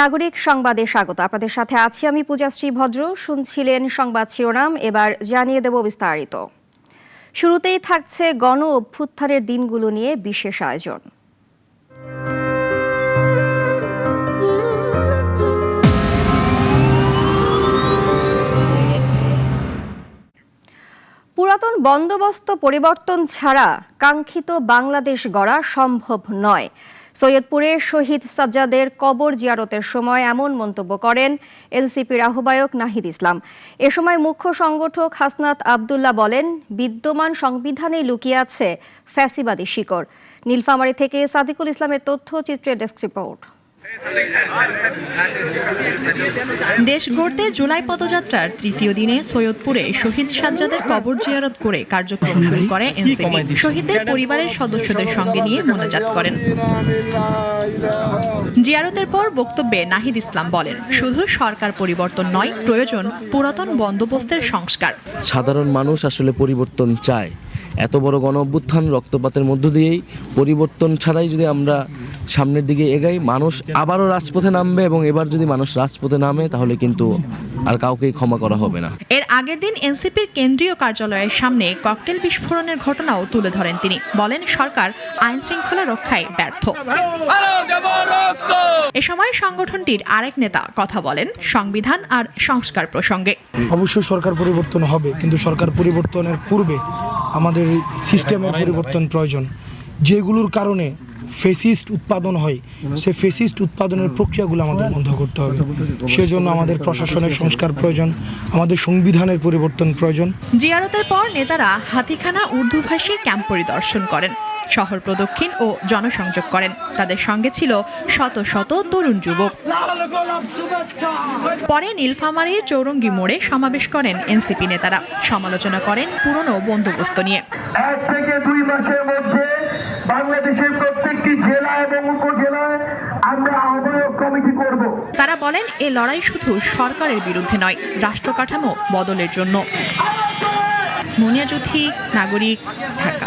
নাগরিক সংবাদে স্বাগত। আপনাদের সাথে আছি আমি পূজাশ্রী ভদ্র। শুনছিলেন সংবাদ শিরোনাম, এবার জানিয়ে দেব বিস্তারিত। শুরুতেই থাকছে গণ অভ্যুত্থানের দিনগুলো নিয়ে বিশেষ আয়োজন। পুরাতন বন্দোবস্ত পরিবর্তন ছাড়া কাঙ্ক্ষিত বাংলাদেশ গড়া সম্ভব নয়। সৈয়দপুরে শহীদ সাজ্জাদের কবর জিয়ারতের সময় এমন মন্তব্য করেন এনসিপির আহ্বায়ক নাহিদ ইসলাম। এ সময় মুখ্য সংগঠক হাসনাত আবদুল্লাহ বলেন, বিদ্যমান সংবিধানে লুকিয়ে আছে ফ্যাসিবাদী শিকড়। নীলফামারী থেকে সাদিকুল ইসলামের তথ্যচিত্রের ডেস্ক রিপোর্ট। দেশ গড়তে জুলাই পদযাত্রার তৃতীয় দিনে সৈয়দপুরে শহীদ সাজ্জাদের কবর জিয়ারত করে কার্যক্রম শুরু করে এনসিপি। শহীদদের পরিবারের সদস্যদের সঙ্গে নিয়ে মোনাজাত করেন। জিয়ারতের পর বক্তব্যে নাহিদ ইসলাম বলেন, শুধু সরকার পরিবর্তন নয়, প্রয়োজন পুরাতন বন্দোবস্তের সংস্কার। সাধারণ মানুষ আসলে পরিবর্তন চায়। এত বড় গণ অভ্যুত্থান রক্তপাতের মধ্য দিয়েই পরিবর্তন ছাড়াই যদি আমরা সামনের দিকে এগাই, মানুষ আবারও রাজপথে নামবে এবং এবার যদি মানুষ রাজপথে নামে তাহলে কিন্তু আর কাউকেই ক্ষমা করা হবে না। এর আগের দিন এনসিপির কেন্দ্রীয় কার্যালয়ের সামনে ককটেল বিস্ফোরণের ঘটনাও তুলে ধরেন তিনি। বলেন, সরকার আইন শৃঙ্খলা রক্ষায় ব্যর্থ। এ সময় সংগঠনটির আরেক নেতা কথা বলেন সংবিধান আর সংস্কার প্রসঙ্গে। অবশ্যই সরকার পরিবর্তন হবে, কিন্তু সরকার পরিবর্তনের পূর্বে আমাদের সিস্টেমের পরিবর্তন প্রয়োজন। যেগুলোর কারণে ফেসিস্ট উৎপাদন হয়, সেই ফেসিস্ট উৎপাদনের প্রক্রিয়াগুলো আমাদের বন্ধ করতে হবে। সেজন্য আমাদের প্রশাসনের সংস্কার প্রয়োজন, আমাদের সংবিধানের পরিবর্তন প্রয়োজন। জিয়ারতের পর নেতারা হাতিখানা উর্দুভাষী ক্যাম্প পরিদর্শন করেন, শহর প্রদক্ষিণ ও জনসংযোগ করেন। তাদের সঙ্গে ছিল শত শত তরুণ যুবক। পরে নীলফামারীর চৌরঙ্গি মোড়ে সমাবেশ করেন এনসিপি নেতারা। সমালোচনা করেন পুরনো বন্দোবস্ত নিয়ে। 1 থেকে 2 মাসের মধ্যে বাংলাদেশের প্রত্যেকটি জেলা এবং উপজেলায় আমরা আহ্বায়ক কমিটি করব। তারা বলেন, এ লড়াই শুধু সরকারের বিরুদ্ধে নয়, রাষ্ট্র কাঠামো বদলের জন্য। মুনিয়া জুথি, নাগরিক, ঢাকা।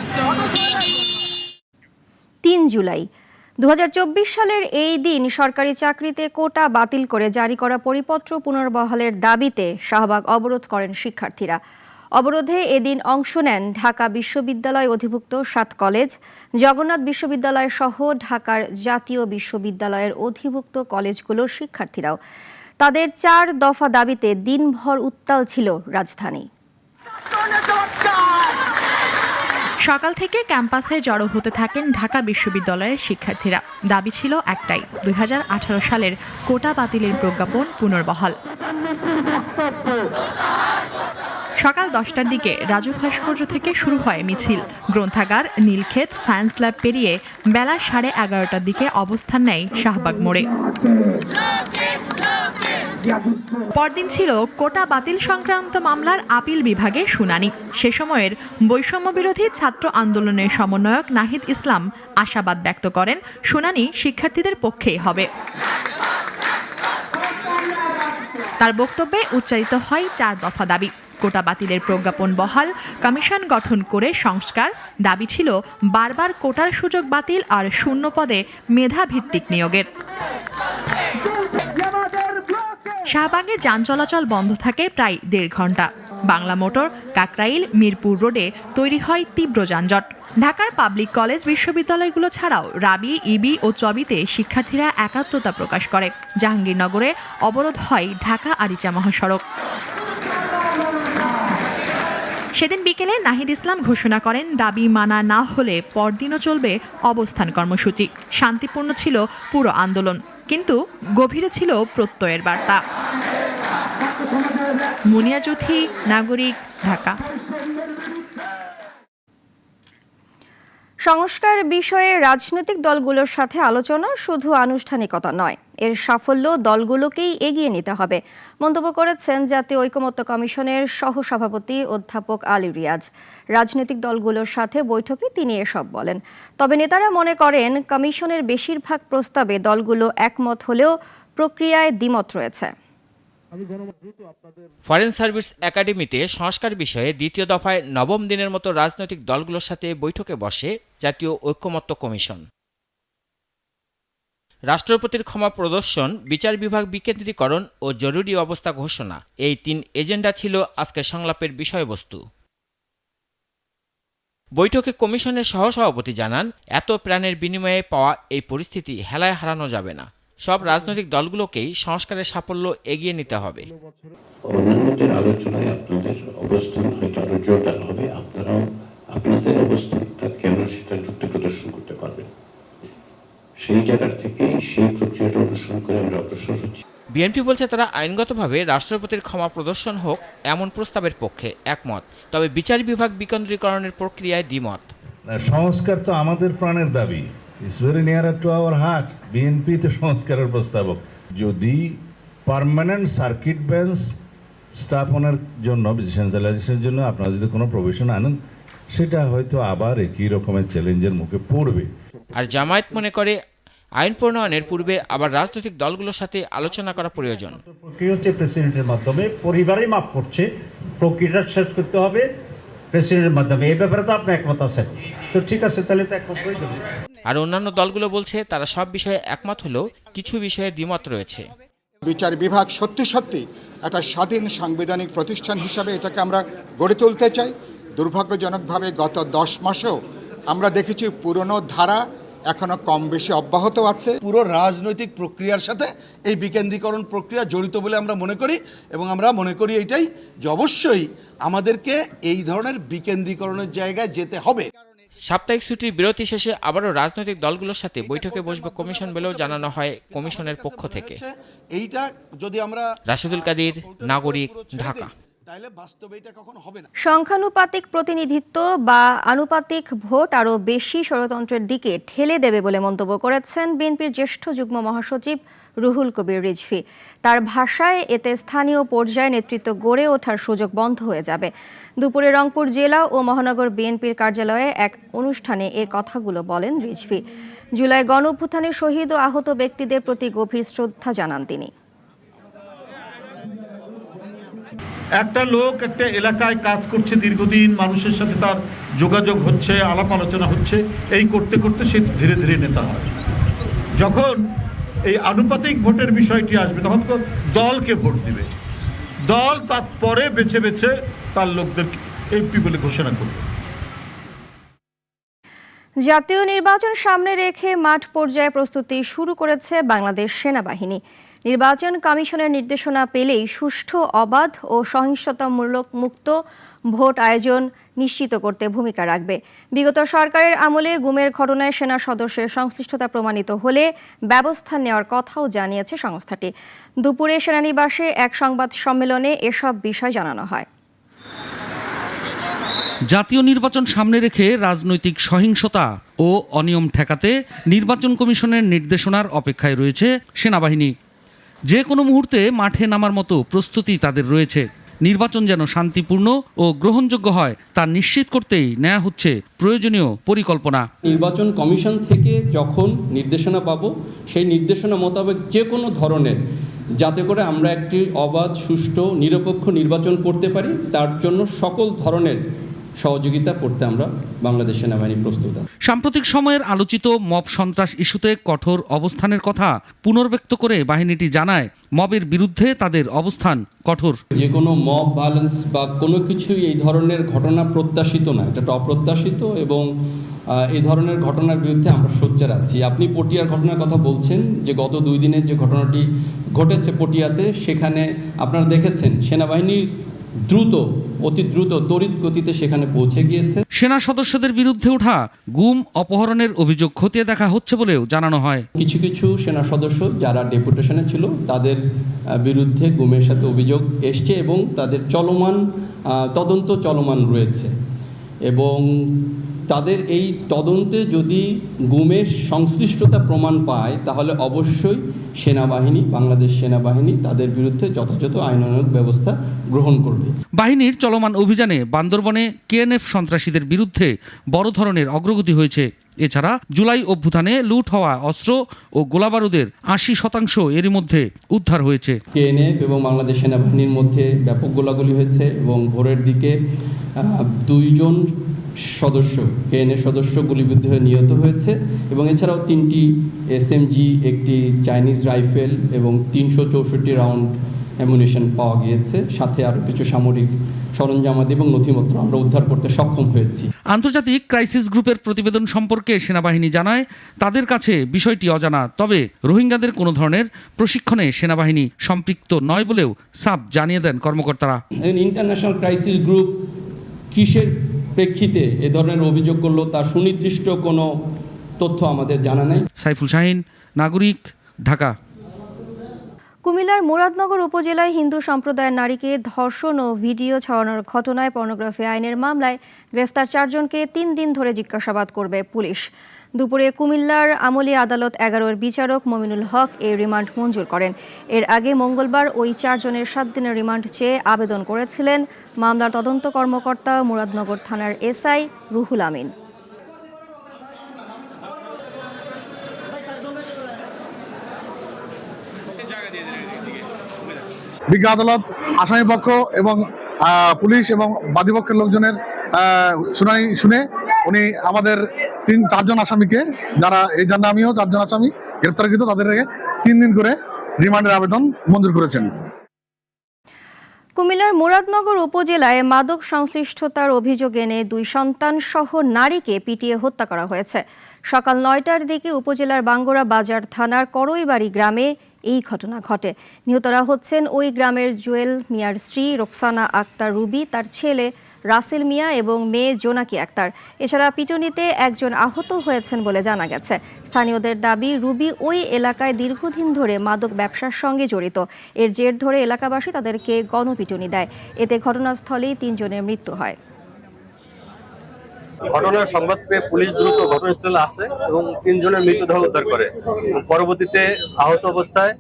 3 জুলাই 2024 সালের এই দিন সরকারি চাকরিতে কোটা বাতিল করে জারি করা পরিপত্র পুনর্বহালের দাবিতে শাহবাগ অবরোধ করেন শিক্ষার্থীরা। অবরোধে এদিন অংশ নেন ঢাকা বিশ্ববিদ্যালয় অধিভুক্ত 7 কলেজ, জগন্নাথ বিশ্ববিদ্যালয় সহ ঢাকার জাতীয় বিশ্ববিদ্যালয়ের অধিভুক্ত কলেজগুলোর শিক্ষার্থীরাও। তাদের 4 দফা দাবিতে দিনভর উত্তাল ছিল রাজধানী। সকাল থেকে ক্যাম্পাসে জড়ো হতে থাকেন ঢাকা বিশ্ববিদ্যালয়ের শিক্ষার্থীরা। দাবি ছিল একটাই, 2018 সালের কোটা বাতিলের প্রজ্ঞাপন পুনর্বহাল। সকাল 10টার দিকে রাজু ভাস্কর্য থেকে শুরু হয় মিছিল। গ্রন্থাগার, নীলক্ষেত, সায়েন্স ল্যাব পেরিয়ে বেলা 11:30টার দিকে অবস্থান নেয় শাহবাগ মোড়ে। পরদিন ছিল কোটা বাতিল সংক্রান্ত মামলার আপিল বিভাগে শুনানি। সে সময়ের বৈষম্য বিরোধী ছাত্র আন্দোলনের সমন্বয়ক নাহিদ ইসলাম আশাবাদ ব্যক্ত করেন, শুনানি শিক্ষার্থীদের পক্ষেই হবে। তার বক্তব্যে উচ্চারিত হয় 4 দফা দাবি। কোটা বাতিলের প্রজ্ঞাপন বহাল, কমিশন গঠন করে সংস্কার। দাবি ছিল বারবার কোটার সুযোগ বাতিল আর শূন্য পদে মেধা ভিত্তিক নিয়োগের। শাহবাগে যান চলাচল বন্ধ থাকে প্রায় 1.5 ঘন্টা। বাংলা মোটর, কাকরাইল, মিরপুর রোডে তৈরি হয় তীব্র যানজট। ঢাকার পাবলিক কলেজ বিশ্ববিদ্যালয়গুলো ছাড়াও রাবি, ইবি ও চবিতে শিক্ষার্থীরা একাত্মতা প্রকাশ করে। জাহাঙ্গীরনগরে অবরোধ হয় ঢাকা আরিচা মহাসড়ক। সেদিন বিকেলে নাহিদ ইসলাম ঘোষণা করেন, দাবি মানা না হলে পরদিনও চলবে অবস্থান কর্মসূচি। শান্তিপূর্ণ ছিল পুরো আন্দোলন, কিন্তু গভীরে ছিল প্রত্যয়ের বার্তা। মুনিয়া জুথি, নাগরিক, ঢাকা। সংস্কার বিষয়ে রাজনৈতিক দলগুলোর সাথে আলোচনা শুধু আনুষ্ঠানিকতা নয়, এর সাফল্য দলগুলোকেই এগিয়ে নিতে হবে মন্তব্য করেছেন জাতীয় ঐকমত্য কমিশনের সহসভাপতি অধ্যাপক আলী রিয়াজ। রাজনৈতিক দলগুলোর সাথে বৈঠকে তিনি এসব বলেন। তবে নেতারা মনে করেন, কমিশনের বেশিরভাগ প্রস্তাবে দলগুলো একমত হলেও প্রক্রিয়ায় দ্বিমত রয়েছে। ফরেন সার্ভিস একাডেমিতে সংস্কার বিষয়ে দ্বিতীয় দফায় 9ম দিনের মতো রাজনৈতিক দলগুলোর সাথে বৈঠকে বসে জাতীয় ঐকমত্য কমিশন। রাষ্ট্রপতির ক্ষমা প্রদর্শন, বিচার বিভাগ বিকেন্দ্রীকরণ ও জরুরি অবস্থা ঘোষণা, এই 3 এজেন্ডা ছিল আজকের সংলাপের বিষয়বস্তু। বৈঠকে কমিশনের সহসভাপতি জানান, এত প্রাণের বিনিময়ে পাওয়া এই পরিস্থিতি হেলায় হারানো যাবে না। সব রাজনৈতিক দলগুলোকেই সংস্কারের সাফল্য এগিয়ে নিতে হবে। অন্যান্যদের আলোচনায় আপনাদের অবস্থান হয়তো আরো জোরদার হবে, আপনারাও আপনাদের অবস্থানটা কেন সেটা যুক্তি প্রদর্শন করতে পারবেন। সেই জায়গা থেকে সেই প্রক্রিয়াটা অনুসরণ করে আমরা অগ্রসর হচ্ছি। বিএনপি বলছে তারা আইনগতভাবে রাষ্ট্রপতির ক্ষমা প্রদর্শন হোক এমন প্রস্তাবের পক্ষে একমত, তবে বিচার বিভাগ বিকেন্দ্রীকরণের প্রক্রিয়ায় দ্বিমত। সংস্কার তো আমাদের প্রাণের দাবি, it's very near to our heart. BNP তো সংস্কারের প্রস্তাবক। যদি পার্মানেন্ট সার্কিট বেঞ্চ স্থাপনের জন্য, ডিসেন্ট্রালাইজেশনের জন্য আপনারা যদি কোনো প্রভিশন আনেন, সেটা হয়তো আবার একই রকমের চ্যালেঞ্জের মুখে পড়বে। আর জামায়াত মনে করে আইন প্রণয়নের পূর্বে আবার রাজনৈতিক দলগুলোর সাথে আলোচনা করা প্রয়োজন। প্রক্রিয়া হচ্ছে প্রেসিডেন্টের মাধ্যমে, পরিবারই মাফ করছে, প্রক্রিয়াটা শেষ করতে হবে প্রেসিডেন্টের মাধ্যমে। এই ব্যাপারে তো আপনি একমত আছেন, তো ঠিক আছে, তাহলে তো একমত হয়ে যাবে। আর অন্যান্য দলগুলো বলছে তারা সব বিষয়ে একমত হলেও কিছু বিষয়ে দ্বিমত রয়েছে। বিচার বিভাগ সত্যি সত্যি একটা স্বাধীন সাংবিধানিক প্রতিষ্ঠান হিসাবে এটাকে আমরা গড়ে তুলতে চাই। দুর্ভাগ্যজনকভাবে গত 10 মাসেও আমরা দেখেছি পুরনো ধারা এখনো কম বেশি অব্যাহত আছে। পুরো রাজনৈতিক প্রক্রিয়ার সাথে এই বিকেন্দ্রীকরণ প্রক্রিয়া জড়িত বলে আমরা মনে করি, এবং আমরা মনে করি এটাই যে অবশ্যই আমাদেরকে এই ধরনের বিকেন্দ্রীকরণের জায়গায় যেতে হবে। সাপ্তাহিক ছুটির বিরতি শেষে আবারও রাজনৈতিক দলগুলোর সাথে বৈঠকে বসবে কমিশন বলেও জানানো হয় কমিশনের পক্ষ থেকে। এইটা যদি আমরা রাশেদুল কাদির, নাগরিক, ঢাকা। সংখ্যানুপাতিক প্রতিনিধিত্ব বা আনুপাতিক ভোট আরও বেশি ষড়যন্ত্রের দিকে ঠেলে দেবে বলে মন্তব্য করেছেন বিএনপির জ্যেষ্ঠ যুগ্ম মহাসচিব রুহুল কবির রিজভী। তার ভাষায় এতে স্থানীয় পর্যায়ে নেতৃত্ব গড়ে ওঠার সুযোগ বন্ধ হয়ে যাবে। দুপুরে রংপুর জেলা ও মহানগর বিএনপির কার্যালয়ে এক অনুষ্ঠানে এ কথাগুলো বলেন রিজভী। জুলাই গণঅভ্যুত্থানে শহীদ ও আহত ব্যক্তিদের প্রতি গভীর শ্রদ্ধা জানান তিনি। একটা লোক একটা এলাকায় কাজ করছে দীর্ঘদিন, মানুষের সাথে তার যোগাযোগ হচ্ছে, আলাপ আলোচনা হচ্ছে, এই করতে করতে সে ধীরে ধীরে নেতা হয়। যখন এই আনুপাতিক ভোটের বিষয়টি আসবে তখন তো দলকে ভোট দিবে, দল তারপরে বেছে বেছে তার লোকদের এমপি বলে ঘোষণা করবে। জাতীয় নির্বাচন সামনে রেখে মাঠ পর্যায়ে প্রস্তুতি শুরু করেছে বাংলাদেশ সেনাবাহিনী। নির্বাচন কমিশনের নির্দেশনা পেলেই সুষ্ঠু, অবাধ ও সহিংসতামূলক মুক্ত ভোট আয়োজন নিশ্চিত করতে ভূমিকা রাখবে। বিগত সরকারের আমলে গুমের ঘটনায় সেনা সদস্যের সংশ্লিষ্টতা প্রমাণিত হলে ব্যবস্থা নেওয়ার কথাও জানিয়েছে সংস্থাটি। দুপুরে সেনানিবাসে এক সংবাদ সম্মেলনে এসব বিষয় জানানো হয়। জাতীয় নির্বাচন সামনে রেখে রাজনৈতিক সহিংসতা ও অনিয়ম ঠেকাতে নির্বাচন কমিশনের নির্দেশনার অপেক্ষায় রয়েছে সেনাবাহিনী। যে কোনো মুহূর্তে মাঠে নামার মতো প্রস্তুতি তাদের রয়েছে। নির্বাচন যেন শান্তিপূর্ণ ও গ্রহণযোগ্য হয় তা নিশ্চিত করতেই নেওয়া হচ্ছে প্রয়োজনীয় পরিকল্পনা। নির্বাচন কমিশন থেকে যখন নির্দেশনা পাবো, সেই নির্দেশনা মোতাবেক যে কোনো ধরনের, যাতে করে আমরা একটি অবাধ, সুষ্ঠু, নিরপেক্ষ নির্বাচন করতে পারি, তার জন্য সকল ধরনের সহযোগিতা করতে আমরা বাংলাদেশ সেনাবাহিনী প্রস্তুত। সাম্প্রতিক সময়ের আলোচিত মব সন্ত্রাস ইস্যুতে কঠোর অবস্থানের কথা পুনর্ব্যক্ত করে বাহিনীটি জানায়, মবের বিরুদ্ধে তাদের অবস্থান কঠোর। যে কোনো মব ভায়োলেন্স বা কোনো কিছুই এই ধরনের ঘটনা প্রত্যাশিত না, এটা অপ্রত্যাশিত, এবং এই ধরনের ঘটনার বিরুদ্ধে আমরা সোচ্চার আছি। আপনি পটিয়ার ঘটনার কথা বলছেন, যে গত 2 দিনের যে ঘটনাটি ঘটেছে পটিয়াতে, সেখানে আপনারা দেখেছেন সেনাবাহিনী অতি দ্রুত তড়িৎ গতিতে সেখানে পৌঁছে গিয়েছে। সেনা সদস্যদের বিরুদ্ধে ওঠা গুম, অপহরণের অভিযোগ খতিয়ে দেখা হচ্ছে বলেও জানানো হয়। কিছু কিছু সেনা সদস্য যারা ডেপুটেশনে ছিল, তাদের বিরুদ্ধে গুমের সাথে অভিযোগ এসছে এবং তাদের তদন্ত চলমান রয়েছে, এবং তাদের এই তদন্তে যদি গুমের সংশ্লিষ্টতা প্রমাণ পায়, তাহলে অবশ্যই সেনাবাহিনী, বাংলাদেশ সেনাবাহিনী তাদের বিরুদ্ধে যথাযথ আইনানুগ ব্যবস্থা গ্রহণ করবে। বাহিনীর চলমান অভিযানে বান্দরবনে কেএনএফ সন্ত্রাসীদের বিরুদ্ধে বড় ধরনের অগ্রগতি হয়েছে। এছাড়া জুলাই অভ্যুত্থানে লুট হওয়া অস্ত্র ও গোলাবারুদের 80% এরই মধ্যে উদ্ধার হয়েছে। কেএনএফ এবং বাংলাদেশ সেনাবাহিনীর মধ্যে ব্যাপক গোলাগুলি হয়েছে এবং ভোরের দিকে 2 জন সদস্য কেএনএফ সদস্য গুলিবিদ্ধ হয়ে নিহত হয়েছে এবং এছাড়াও 3টি এসএমজি, একটি চাইনিজ রাইফেল এবং 364 রাউন্ড অ্যামুনিশন পাওয়া গিয়েছে। সাথে আরও কিছু সামরিক সরঞ্জামাদি এবং নথিপত্র আমরা উদ্ধার করতে সক্ষম হয়েছি। আন্তর্জাতিক ক্রাইসিস গ্রুপের প্রতিবেদন সম্পর্কে সেনাবাহিনী জানায় তাদের কাছে বিষয়টি অজানা, তবে রোহিঙ্গাদের কোনো ধরনের প্রশিক্ষণে সেনাবাহিনী সম্পৃক্ত নয় বলেও সাফ জানিয়ে দেন কর্মকর্তারা। ইন্টারন্যাশনাল ক্রাইসিস গ্রুপ কিসের প্রেক্ষিতে এ ধরনের অভিযোগ করলো তার সুনির্দিষ্ট কোনো তথ্য আমাদের জানা নেই। সাইফুল শাহিন, নাগরিক, ঢাকা। কুমিল্লার মুরাদনগর উপজেলায় হিন্দু সম্প্রদায়ের নারীকে ধর্ষণ ও ভিডিও ছড়ানোর ঘটনায় পর্নোগ্রাফি আইনের মামলায় গ্রেফতার 4 জনকে 3 দিন ধরে জিজ্ঞাসাবাদ করবে পুলিশ। দুপুরে কুমিল্লার আমলি আদালত 11-এর বিচারক মমিনুল হক এই রিমান্ড মঞ্জুর করেন। এর আগে মঙ্গলবার ওই 4 জনের 7 দিনের রিমান্ড চেয়ে আবেদন করেছিলেন মামলার তদন্ত কর্মকর্তা মুরাদনগর থানার এসআই রুহুল আমিন। বিজ্ঞ আদালত আসামি পক্ষ এবং পুলিশ এবং বাদীপক্ষের লোকজনের শুনানি শুনে উনি আমাদের 4 জন আসামিকে, যারা এই জন্য আমিও 4 জন আসামি গ্রেপ্তারকৃত, তাদেরকে 3 দিন করে রিমান্ডের আবেদন মঞ্জুর করেছেন। কুমিল্লার মুরাদনগর উপজেলায় মাদক সংশ্লিষ্টতার অভিযোগ এনে 2 সন্তান সহ নারীকে পিটিয়ে হত্যা করা হয়েছে। সকাল 9টার দিকে উপজেলার বাঙ্গুরা বাজার থানার করইবাড়ি গ্রামে এই ঘটনা ঘটে। নিহতরা হচ্ছেন ওই গ্রামের জুয়েল মিয়ার স্ত্রী রোকসানা আক্তার রুবি, তার ছেলে রাসেল মিয়া এবং মেয়ে জোনাকি আক্তার। এছাড়া পিটুনিতে একজন আহত হয়েছেন বলে জানা গেছে। স্থানীয়দের দাবি, রুবি ওই এলাকায় দীর্ঘদিন ধরে মাদক ব্যবসার সঙ্গে জড়িত। এর জের ধরে এলাকাবাসী তাদেরকে গণপিটুনি দেয়। এতে ঘটনাস্থলেই 3 জনের মৃত্যু হয়। ঘটনার সংবাদ পেয়ে পুলিশ দ্রুত ঘটনাস্থলে আসে এবং 3 জনের মৃতদেহ উদ্ধার করে। পরবর্তীতে আহত অবস্থায়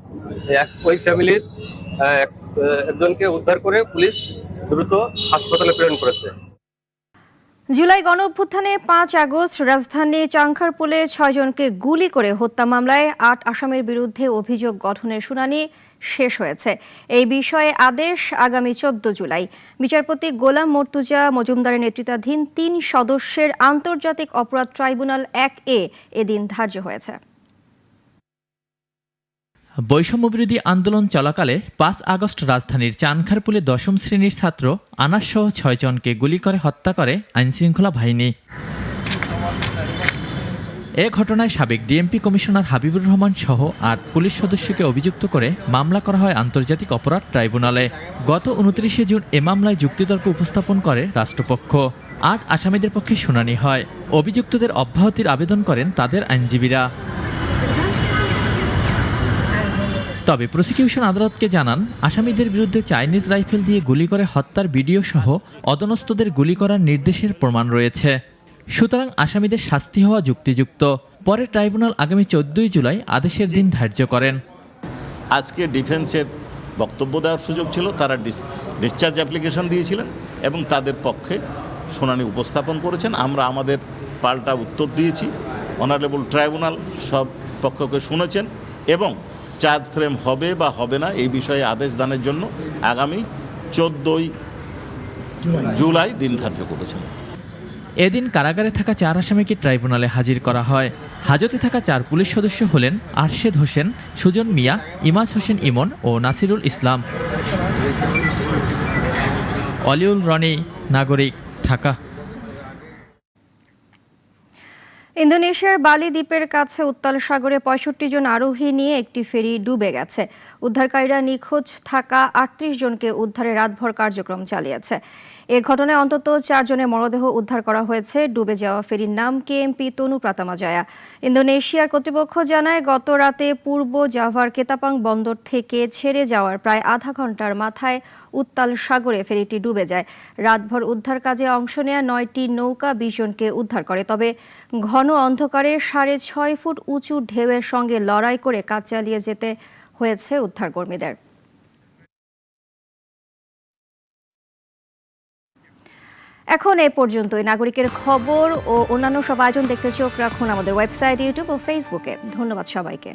ওই ফ্যামিলির একজনকে উদ্ধার করে পুলিশ দ্রুত হাসপাতালে প্রেরণ করেছে। জুলাই গণঅভ্যুত্থানে 5 আগস্ট রাজধানী চাংখারপুলে 6 জনকে গুলি করে হত্যা মামলায় 8 আসামির বিরুদ্ধে অভিযোগ গঠনের শুনানি শেষ হয়েছে। এই বিষয়ে আদেশ আগামী 14 জুলাই। বিচারপতি গোলাম মর্তুজা মজুমদারের নেতৃত্বাধীন 3 সদস্যের আন্তর্জাতিক অপরাধ ট্রাইব্যুনাল 1A এদিন ধার্য হয়েছে। বৈষম্যবিরোধী আন্দোলন চলাকালে 5 আগস্ট রাজধানীর চানখারপুলে 10ম শ্রেণীর ছাত্র আনাসসহ 6 জনকে গুলি করে হত্যা করে আইনশৃঙ্খলা বাহিনী। এ ঘটনায় সাবেক ডিএমপি কমিশনার হাবিবুর রহমান সহ 8 পুলিশ সদস্যকে অভিযুক্ত করে মামলা করা হয় আন্তর্জাতিক অপরাধ ট্রাইব্যুনালে। গত 29 জুন এ মামলায় যুক্তিতর্ক উপস্থাপন করে রাষ্ট্রপক্ষ। আজ আসামিদের পক্ষে শুনানি হয়। অভিযুক্তদের অব্যাহতির আবেদন করেন তাদের আইনজীবীরা। তবে প্রসিকিউশন আদালতকে জানান, আসামিদের বিরুদ্ধে চাইনিজ রাইফেল দিয়ে গুলি করে হত্যার ভিডিও সহ অদনস্থদের গুলি করার নির্দেশের প্রমাণ রয়েছে। সুতরাং আসামিদের শাস্তি হওয়া যুক্তিযুক্ত। পরে ট্রাইব্যুনাল আগামী 14 জুলাই আদেশের দিন ধার্য করেন। আজকে ডিফেন্সের বক্তব্য দেওয়ার সুযোগ ছিল, তারা ডিসচার্জ অ্যাপ্লিকেশন দিয়েছিলেন এবং তাদের পক্ষে শুনানি উপস্থাপন করেছেন। আমরা আমাদের পাল্টা উত্তর দিয়েছি। অনারেবল ট্রাইব্যুনাল সব পক্ষকে শুনেছেন এবং চার্জ ফ্রেম হবে বা হবে না এই বিষয়ে আদেশ দানের জন্য আগামী 14 জুলাই দিন ধার্য করেছেন। এদিন কারাগারে থাকা 4 আসামিকে ট্রাইব্যুনালে হাজির করা হয়। হাজতে থাকা 4 পুলিশ সদস্য হলেন আরশেদ হোসেন, সুজন মিয়া, ইমাজ হোসেন ইমন ও নাসিরুল ইসলাম। অলিউল রনি, নাগরিক, ঢাকা। ইন্দোনেশিয়ার বালি দ্বীপের কাছে উত্তাল সাগরে 65 জন আরোহী নিয়ে একটি ফেরি ডুবে গেছে। উদ্ধারকারীরা নিখোঁজ থাকা 38 জনকে উদ্ধারে রাতভর কার্যক্রম চালিয়েছে। এ ঘটনায় অন্তত 4 জনের মরদেহ উদ্ধার করা হয়েছে। ডুবে যাওয়া ফেরির নাম কেএমপি তনু প্রাতামাজয়া। ইন্দোনেশিয়ার কর্তৃপক্ষ জানায়, গত রাতে পূর্ব জাভার কেতাপাং বন্দর থেকে ছেড়ে যাওয়ার প্রায় আধা ঘন্টার মাথায় উত্তাল সাগরে ফেরিটি ডুবে যায়। রাতভর উদ্ধার কাজে অংশ নেয়া 9টি নৌকা 20 জনকে উদ্ধার করে। তবে ঘন অন্ধকারে 6.5 ফুট উঁচু ঢেউয়ের সঙ্গে লড়াই করে কাজ চালিয়ে যেতে হয়েছে উদ্ধারকর্মীদের। এখন এ পর্যন্তই। নাগরিকের খবর ও অন্যান্য সব আয়োজন দেখতে চোখ রাখুন আমাদের ওয়েবসাইট, ইউটিউব ও ফেসবুকে। ধন্যবাদ সবাইকে।